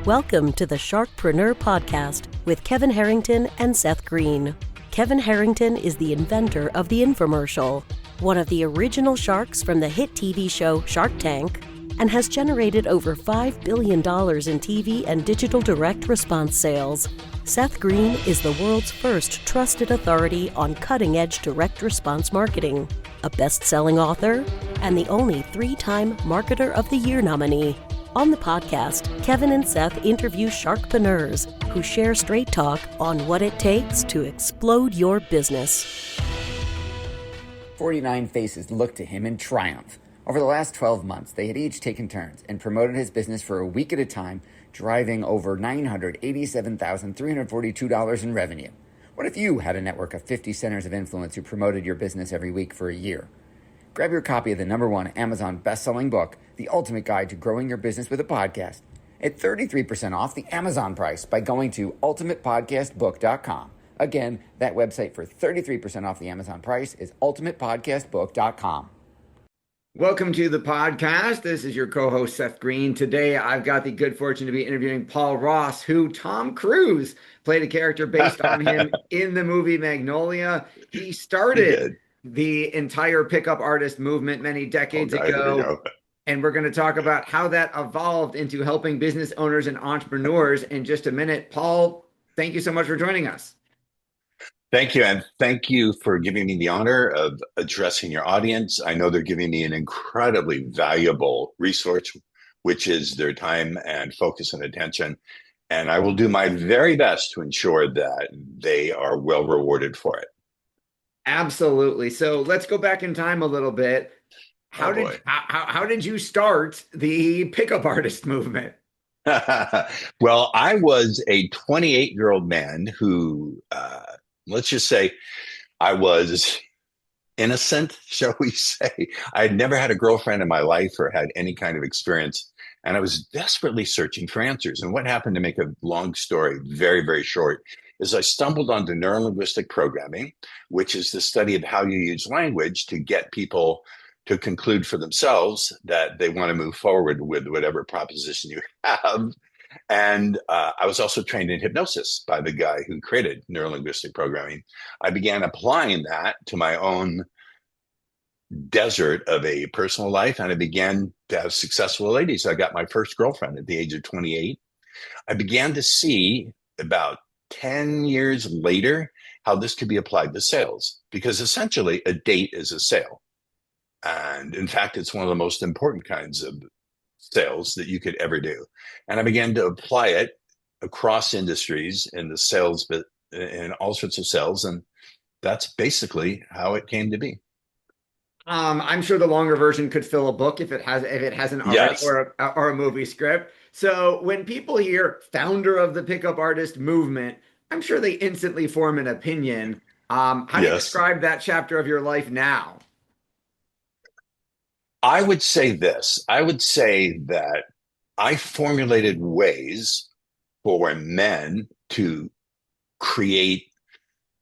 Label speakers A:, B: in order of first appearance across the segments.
A: Welcome to the Sharkpreneur podcast with Kevin Harrington and Seth Greene. Kevin Harrington is the inventor of the infomercial, one of the original sharks from the hit TV show Shark Tank, and has generated over $5 billion in TV and digital direct response sales. Seth Greene is the world's first trusted authority on cutting-edge direct response marketing, a best-selling author, and the only 3-time Marketer of the Year nominee. On the podcast, Kevin and Seth interview sharkpreneurs who share straight talk on what it takes to explode your business.
B: 49 faces looked to him in triumph. Over the last 12 months, they had each taken turns and promoted his business for a week at a time, driving over $987,342 in revenue. What if you had a network of 50 centers of influence who promoted your business every week for a year? Grab your copy of the #1 Amazon best-selling book, The Ultimate Guide to Growing Your Business with a Podcast, at 33% off the Amazon price by going to ultimatepodcastbook.com. Again, that website for 33% off the Amazon price is ultimatepodcastbook.com. Welcome to the podcast. This is your co-host, Seth Greene. Today, I've got the good fortune to be interviewing Paul Ross, who Tom Cruise played a character based on him in the movie Magnolia. He started the entire pickup artist movement many decades ago. And we're going to talk about how that evolved into helping business owners and entrepreneurs in just a minute. Paul, thank you so much for joining us.
C: Thank you. And thank you for giving me the honor of addressing your audience. I know they're giving me an incredibly valuable resource, which is their time and focus and attention. And I will do my very best to ensure that they are well rewarded for it.
B: Absolutely. So let's go back in time a little bit. How did you start the pickup artist movement?
C: Well, I was a 28-year-old man who, let's just say, I was innocent, shall we say. I had never had a girlfriend in my life or had any kind of experience, and I was desperately searching for answers. And what happened, to make a long story very, very short, is I stumbled onto neurolinguistic programming, which is the study of how you use language to get people to conclude for themselves that they want to move forward with whatever proposition you have. And I was also trained in hypnosis by the guy who created neurolinguistic programming. I began applying that to my own desert of a personal life, and I began to have successful ladies. I got my first girlfriend at the age of 28. I began to see about 10 years later how this could be applied to sales, because essentially a date is a sale. And in fact, it's one of the most important kinds of sales that you could ever do. And I began to apply it across industries in the sales, but in all sorts of sales. And that's basically how it came to be.
B: I'm sure the longer version could fill a book if it hasn't already,
C: Yes.
B: or a movie script. So when people hear founder of the pickup artist movement, I'm sure they instantly form an opinion. How do you describe that chapter of your life now?
C: I would say this. I would say that I formulated ways for men to create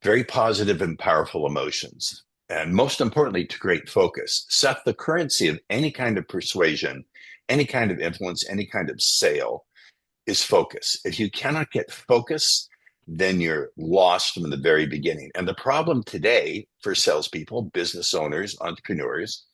C: very positive and powerful emotions. And most importantly, to create focus. Seth, the currency of any kind of persuasion, any kind of influence, any kind of sale is focus. If you cannot get focus, then you're lost from the very beginning. And the problem today for salespeople, business owners, entrepreneurs,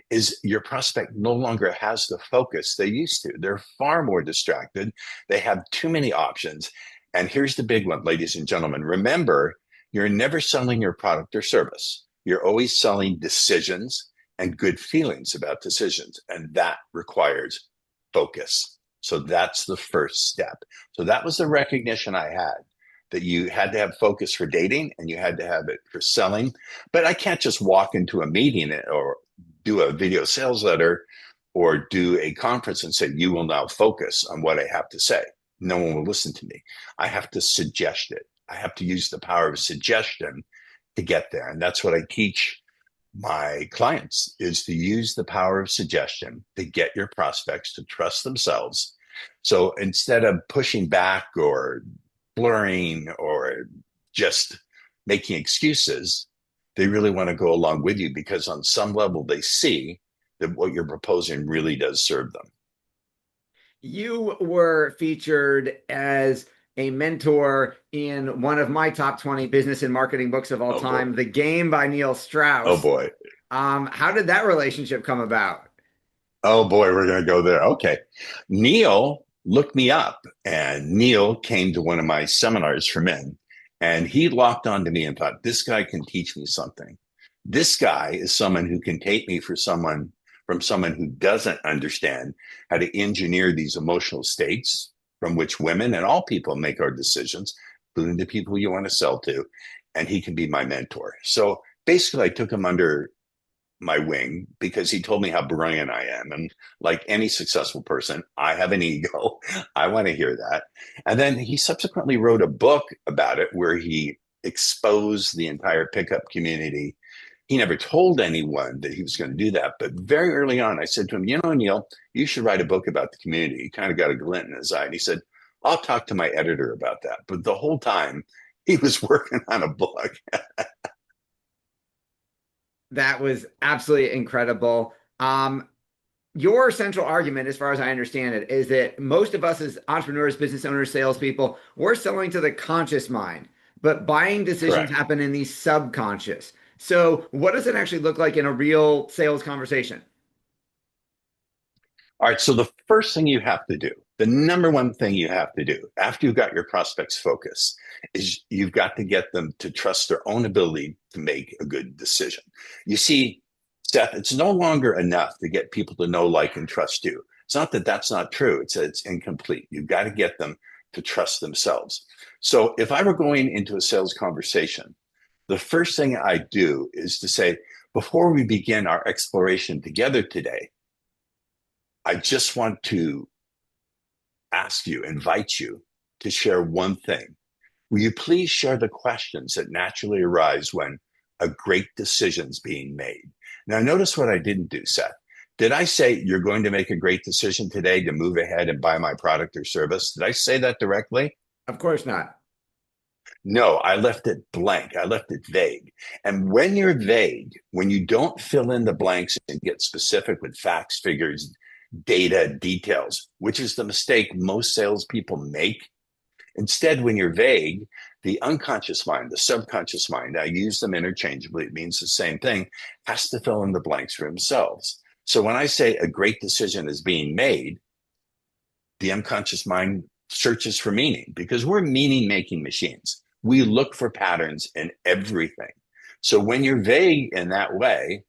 C: is your prospect no longer has the focus they used to. They're far more distracted. They have too many options. And here's the big one, ladies and gentlemen. Remember, you're never selling your product or service. You're always selling decisions and good feelings about decisions. And that requires focus. So that's the first step. So that was the recognition I had, that you had to have focus for dating and you had to have it for selling. But I can't just walk into a meeting or do a video sales letter or do a conference and say, you will now focus on what I have to say. No one will listen to me. I have to suggest it. I have to use the power of suggestion to get there. And that's what I teach my clients, is to use the power of suggestion to get your prospects to trust themselves. So instead of pushing back or blurring or just making excuses, they really want to go along with you, because on some level they see that what you're proposing really does serve them.
B: You were featured as a mentor in one of my top 20 business and marketing books of all
C: Oh boy.
B: time, The Game by Neil
C: Oh
B: Strauss.
C: boy.
B: How did that relationship come about?
C: Oh boy, we're going to go there. Okay. Neil looked me up, and Neil came to one of my seminars for men, and he locked onto me and thought, this guy can teach me something. This guy is someone who can take me from someone who doesn't understand how to engineer these emotional states from which women and all people make our decisions, including the people you want to sell to, and he can be my mentor. So basically, I took him under my wing because he told me how brilliant I am. And like any successful person, I have an ego. I want to hear that. And then he subsequently wrote a book about it where he exposed the entire pickup community. He never told anyone that he was going to do that. But very early on, I said to him, you know, Neil, you should write a book about the community. He kind of got a glint in his eye. And he said, I'll talk to my editor about that. But the whole time he was working on a book.
B: That was absolutely incredible. Your central argument, as far as I understand it, is that most of us as entrepreneurs, business owners, salespeople, we're selling to the conscious mind, but buying decisions
C: Correct.
B: happen in the subconscious. So, what does it actually look like in a real sales conversation?
C: All right. So the first thing you have to do, the number one thing you have to do after you've got your prospects focused is you've got to get them to trust their own ability to make a good decision. You see, Seth, it's no longer enough to get people to know, like, and trust you. It's not that that's not true. It's incomplete. You've got to get them to trust themselves. So if I were going into a sales conversation, the first thing I do is to say, before we begin our exploration together today, I just want to invite you to share one thing. Will you please share the questions that naturally arise when a great decision's being made? Now, notice what I didn't do, Seth. Did I say you're going to make a great decision today to move ahead and buy my product or service? Did I say that directly?
B: Of course not.
C: No, I left it blank. I left it vague. And when you're vague, when you don't fill in the blanks and get specific with facts, figures, data, details, which is the mistake most salespeople make. Instead, when you're vague, the unconscious mind, the subconscious mind, I use them interchangeably, it means the same thing, has to fill in the blanks for themselves. So when I say a great decision is being made, the unconscious mind searches for meaning because we're meaning making machines. We look for patterns in everything. So when you're vague in that way,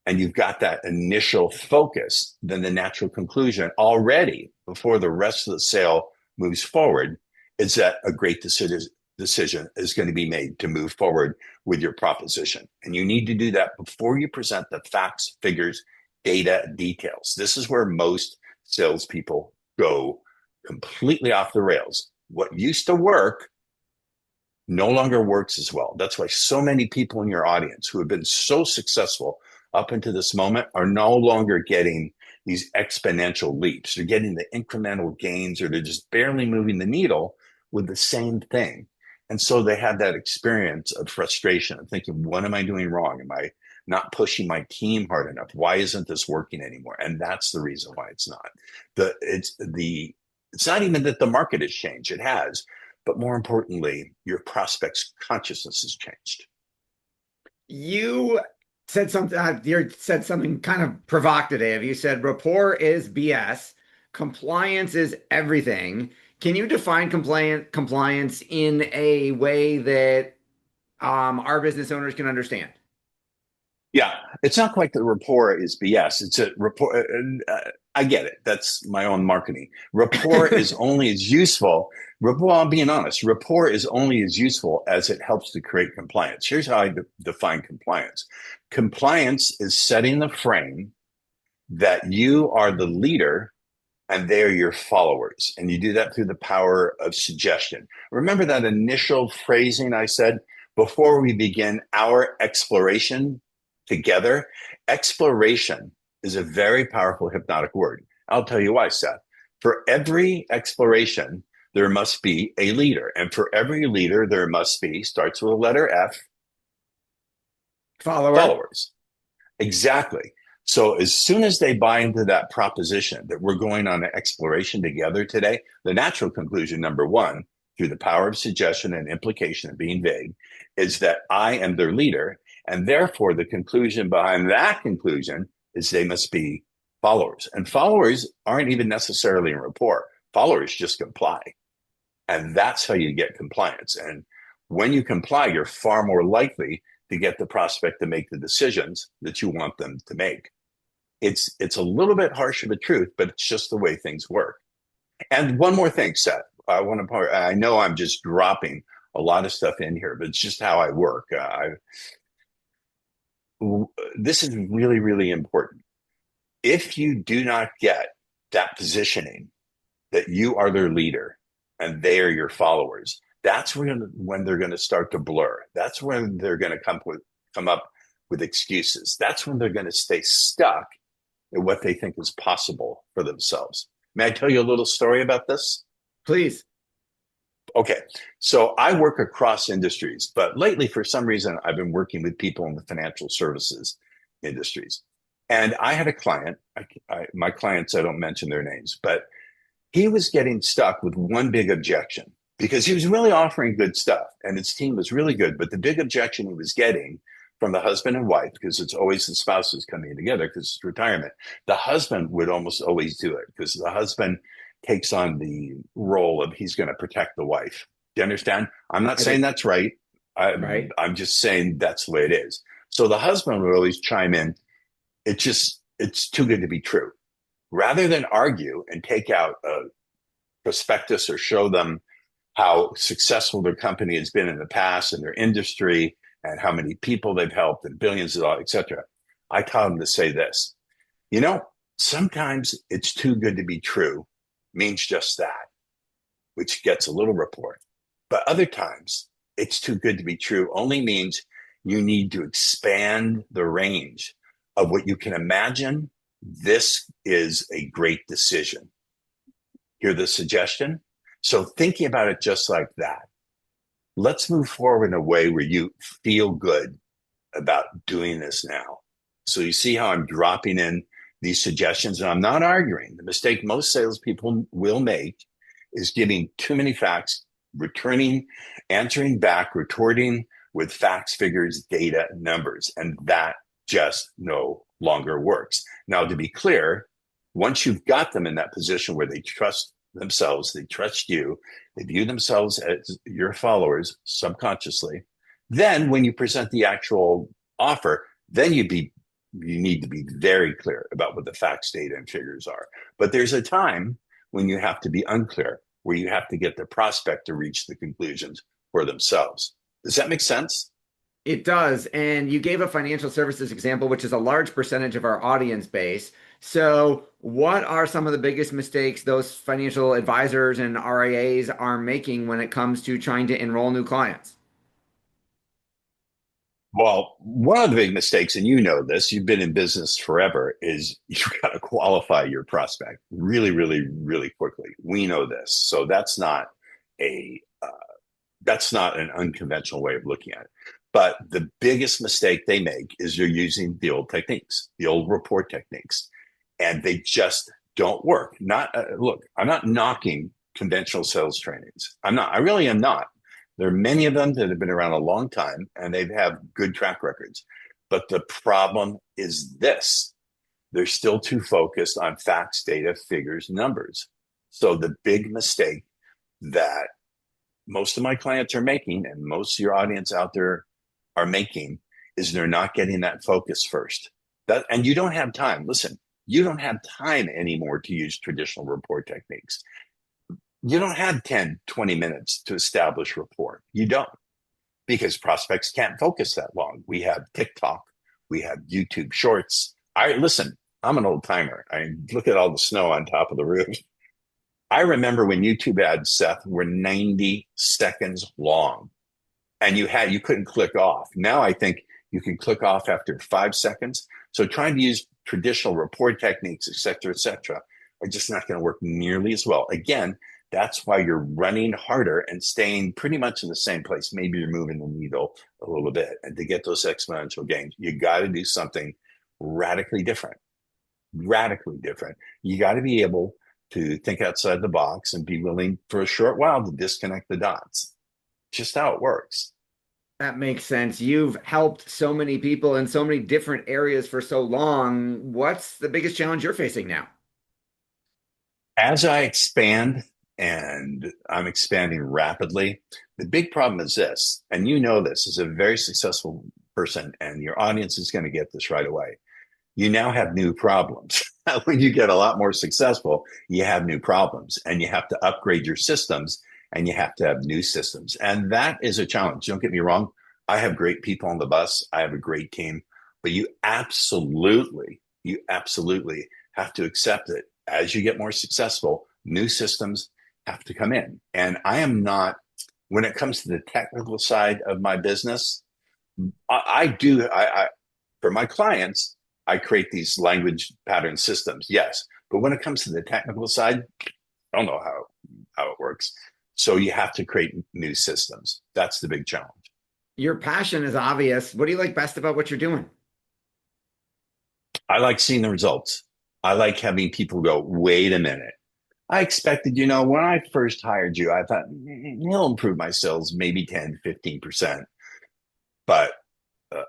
C: and you've got that initial focus, then the natural conclusion already before the rest of the sale moves forward is that a great decision is going to be made to move forward with your proposition. And you need to do that before you present the facts, figures, data, details. This is where most salespeople go completely off the rails. What used to work no longer works as well. That's why so many people in your audience who have been so successful up until this moment are no longer getting these exponential leaps. They're getting the incremental gains, or they're just barely moving the needle with the same thing. And so they had that experience of frustration of thinking, what am I doing wrong? Am I not pushing my team hard enough? Why isn't this working anymore? And that's the reason why it's not. It's not even that the market has changed. It has. But more importantly, your prospect's consciousness has changed.
B: You you said something kind of provocative. You said rapport is BS, compliance is everything. Can you define compliance in a way that our business owners can understand?
C: Yeah, it's not quite the rapport is BS. It's a rapport. I get it. That's my own marketing. Rapport is only as useful. Rapport, I'm being honest. Rapport is only as useful as it helps to create compliance. Here's how I define compliance. Compliance is setting the frame that you are the leader and they are your followers. And you do that through the power of suggestion. Remember that initial phrasing I said before we begin our exploration together? Exploration is a very powerful hypnotic word. I'll tell you why, Seth. For every exploration, there must be a leader. And for every leader, there must be, starts with a letter F,
B: Follower.
C: followers. Exactly. So as soon as they buy into that proposition that we're going on an exploration together today, the natural conclusion, number one, through the power of suggestion and implication and being vague, is that I am their leader. And therefore, the conclusion behind that conclusion is they must be followers. And followers aren't even necessarily in rapport. Followers just comply. And that's how you get compliance. And when you comply, you're far more likely to get the prospect to make the decisions that you want them to make. It's a little bit harsh of a truth, but it's just the way things work. And one more thing, Seth, I know I'm just dropping a lot of stuff in here, but it's just how I work. This is really, really important. If you do not get that positioning that you are their leader and they are your followers, that's when they're going to start to blur. That's when they're going to come up with excuses. That's when they're going to stay stuck at what they think is possible for themselves. May I tell you a little story about this?
D: Please.
C: Okay. So I work across industries, but lately, for some reason, I've been working with people in the financial services industries. And I had a client, my clients, I don't mention their names, but he was getting stuck with one big objection because he was really offering good stuff and his team was really good. But the big objection he was getting from the husband and wife, because it's always the spouses coming together because it's retirement, the husband would almost always do it because the husband takes on the role of he's going to protect the wife. Do you understand? I'm not saying that's right. I'm just saying that's the way it is. So the husband would always chime in. It's too good to be true. Rather than argue and take out a prospectus or show them how successful their company has been in the past and their industry and how many people they've helped and billions of dollars, et cetera, I taught them to say this. Sometimes it's too good to be true means just that, which gets a little rapport. But other times, it's too good to be true only means you need to expand the range of what you can imagine. This is a great decision. Hear the suggestion? So thinking about it just like that, let's move forward in a way where you feel good about doing this now. So you see how I'm dropping in these suggestions, and I'm not arguing. The mistake most salespeople will make is giving too many facts, answering back, retorting with facts, figures, data, numbers, and that just no longer works. Now, to be clear, once you've got them in that position where they trust themselves, they trust you, they view themselves as your followers subconsciously, then when you present the actual offer, then you need to be very clear about what the facts, data, and figures are. But there's a time when you have to be unclear, where you have to get the prospect to reach the conclusions for themselves. Does that make sense?
D: It does. And you gave a financial services example, which is a large percentage of our audience base. So what are some of the biggest mistakes those financial advisors and RIAs are making when it comes to trying to enroll new clients?
C: Well, one of the big mistakes, and you know this, you've been in business forever, is you've got to qualify your prospect really, really, really quickly. We know this. So that's not an unconventional way of looking at it. But the biggest mistake they make is you're using the old techniques, the old rapport techniques, and they just don't work. Look, I'm not knocking conventional sales trainings. I really am not. There are many of them that have been around a long time and they have good track records. But the problem is this. They're still too focused on facts, data, figures, numbers. So the big mistake that most of my clients are making and most of your audience out there are making is they're not getting that focus first. And you don't have time. Listen, you don't have time anymore to use traditional rapport techniques. You don't have 10, 20 minutes to establish rapport. You don't, because prospects can't focus that long. We have TikTok, we have YouTube Shorts. Listen, I'm an old timer. Look at all the snow on top of the roof. I remember when YouTube ads, Seth, were 90 seconds long and you couldn't click off. Now I think you can click off after 5 seconds. So trying to use traditional rapport techniques, et cetera, are just not going to work nearly as well. Again, that's why you're running harder and staying pretty much in the same place. Maybe you're moving the needle a little bit. And to get those exponential gains, you got to do something radically different. Radically different. You got to be able to think outside the box and be willing for a short while to disconnect the dots. Just how it works.
D: That makes sense. You've helped so many people in so many different areas for so long. What's the biggest challenge you're facing now?
C: As I expand, and I'm expanding rapidly, the big problem is this, and you know this as a very successful person, and your audience is going to get this right away. You now have new problems. When you get a lot more successful, you have new problems, and you have to upgrade your systems, and you have to have new systems. And that is a challenge. Don't get me wrong. I have great people on the bus. I have a great team, but you absolutely have to accept it. As you get more successful, new systems have to come in. And I am not, when it comes to the technical side of my business, I for my clients, I create these language pattern systems, yes. But when it comes to the technical side, I don't know how it works. So you have to create new systems. That's the big challenge.
D: Your passion is obvious. What do you like best about what you're doing?
C: I like seeing the results. I like having people go, wait a minute. I expected, when I first hired you, I thought he'll improve my sales maybe 10, 15%. But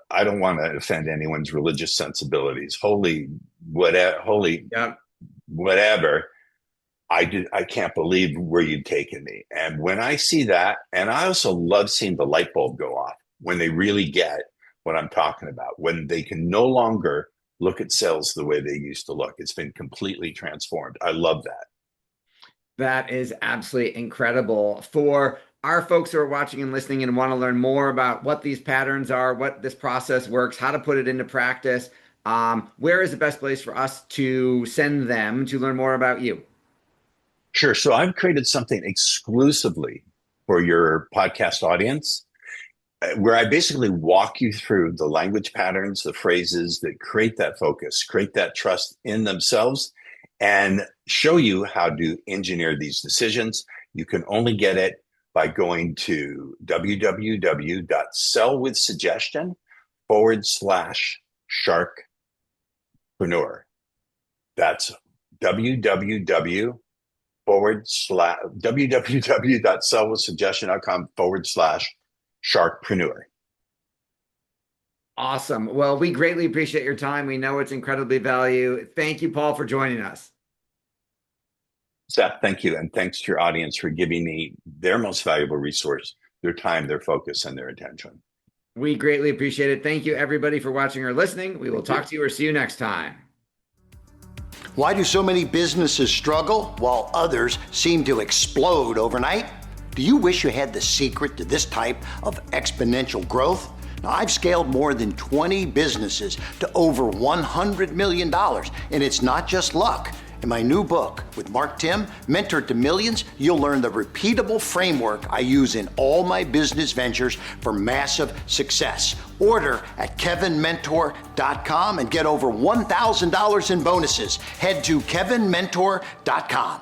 C: I don't want to offend anyone's religious sensibilities. Whatever. I can't believe where you've taken me. And when I see that, and I also love seeing the light bulb go off when they really get what I'm talking about, when they can no longer look at sales the way they used to look. It's been completely transformed. I love that.
D: That is absolutely incredible. For our folks who are watching and listening and want to learn more about what these patterns are, what this process works, how to put it into practice, where is the best place for us to send them to learn more about you?
C: Sure. So I've created something exclusively for your podcast audience, where I basically walk you through the language patterns, the phrases that create that focus, create that trust in themselves, and show you how to engineer these decisions. You can only get it by going to www.sellwithsuggestion.com/Sharkpreneur. That's www.sellwithsuggestion.com/Sharkpreneur.
D: Awesome. Well, we greatly appreciate your time. We know it's incredibly valuable. Thank you, Paul, for joining us.
C: Seth, thank you. And thanks to your audience for giving me their most valuable resource, their time, their focus, and their attention.
D: We greatly appreciate it. Thank you, everybody, for watching or listening. We will talk to you or see you next time.
E: Why do so many businesses struggle while others seem to explode overnight? Do you wish you had the secret to this type of exponential growth? Now, I've scaled more than 20 businesses to over $100 million, and it's not just luck. In my new book with Mark Tim, Mentor to Millions, you'll learn the repeatable framework I use in all my business ventures for massive success. Order at kevinmentor.com and get over $1,000 in bonuses. Head to kevinmentor.com.